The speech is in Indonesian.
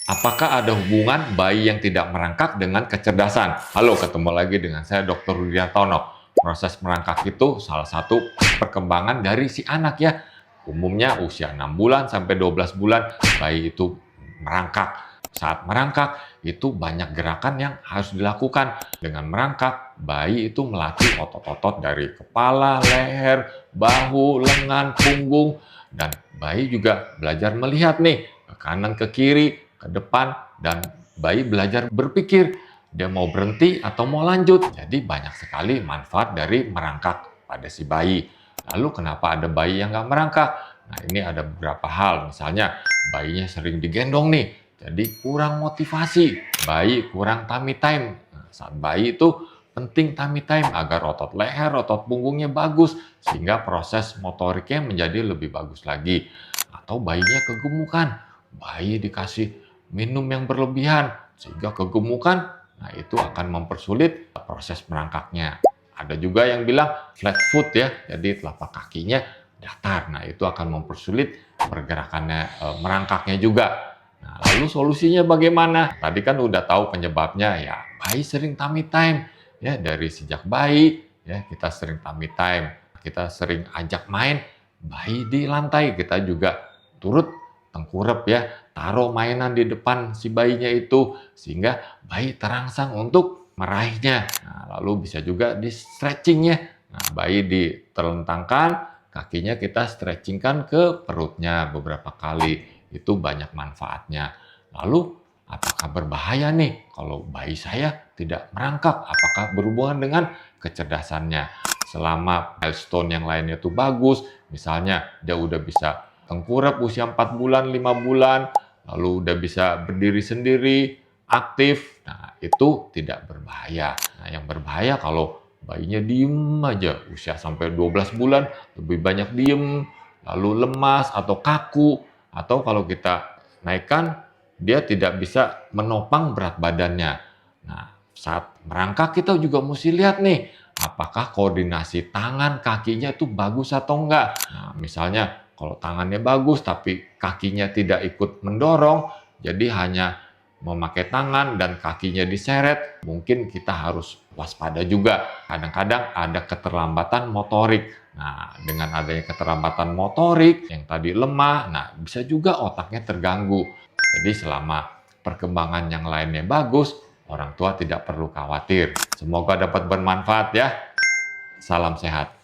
Apakah ada hubungan bayi yang tidak merangkak dengan kecerdasan? Halo, ketemu lagi dengan saya Dr. Rudiantono. Proses merangkak itu salah satu perkembangan dari si anak ya. Umumnya usia 6 bulan sampai 12 bulan bayi itu merangkak. Saat merangkak itu banyak gerakan yang harus dilakukan. Dengan merangkak, bayi itu melatih otot-otot dari kepala, leher, bahu, lengan, punggung, dan bayi juga belajar melihat nih ke kanan ke kiri, ke depan, dan bayi belajar berpikir dia mau berhenti atau mau lanjut. Jadi banyak sekali manfaat dari merangkak pada si bayi. Lalu kenapa ada bayi yang nggak merangkak? Nah, ini ada beberapa hal. Misalnya bayinya sering digendong nih, jadi kurang motivasi. Bayi kurang tummy time. Nah, saat bayi itu penting tummy time agar otot leher, otot punggungnya bagus sehingga proses motoriknya menjadi lebih bagus lagi. Atau bayinya kegemukan, bayi dikasih minum yang berlebihan sehingga kegemukan, nah itu akan mempersulit proses merangkaknya. Ada juga yang bilang flat foot ya, jadi telapak kakinya datar. Nah itu akan mempersulit pergerakannya, merangkaknya juga. Nah, lalu solusinya bagaimana? Tadi kan udah tahu penyebabnya ya, bayi sering tummy time ya, dari sejak bayi ya kita sering tummy time, kita sering ajak main bayi di lantai, kita juga turut tengkurap ya, taruh mainan di depan si bayinya itu sehingga bayi terangsang untuk meraihnya. Nah, lalu bisa juga di stretching ya. Nah, bayi diterlentangkan, kakinya kita stretchingkan ke perutnya beberapa kali. Itu banyak manfaatnya. Lalu apakah berbahaya nih kalau bayi saya tidak merangkak? Apakah berhubungan dengan kecerdasannya? Selama milestone yang lainnya itu bagus, misalnya dia udah bisa tengkurap usia 4 bulan, 5 bulan, lalu udah bisa berdiri sendiri, aktif, nah itu tidak berbahaya. Nah yang berbahaya kalau bayinya diem aja, usia sampai 12 bulan, lebih banyak diem, lalu lemas atau kaku, atau kalau kita naikkan, dia tidak bisa menopang berat badannya. Nah, saat merangkak kita juga mesti lihat nih, apakah koordinasi tangan kakinya itu bagus atau enggak. Nah, misalnya kalau tangannya bagus tapi kakinya tidak ikut mendorong, jadi hanya memakai tangan dan kakinya diseret, mungkin kita harus waspada juga. Kadang-kadang ada keterlambatan motorik. Nah, dengan adanya keterlambatan motorik yang tadi lemah, nah bisa juga otaknya terganggu. Jadi selama perkembangan yang lainnya bagus, orang tua tidak perlu khawatir. Semoga dapat bermanfaat ya. Salam sehat.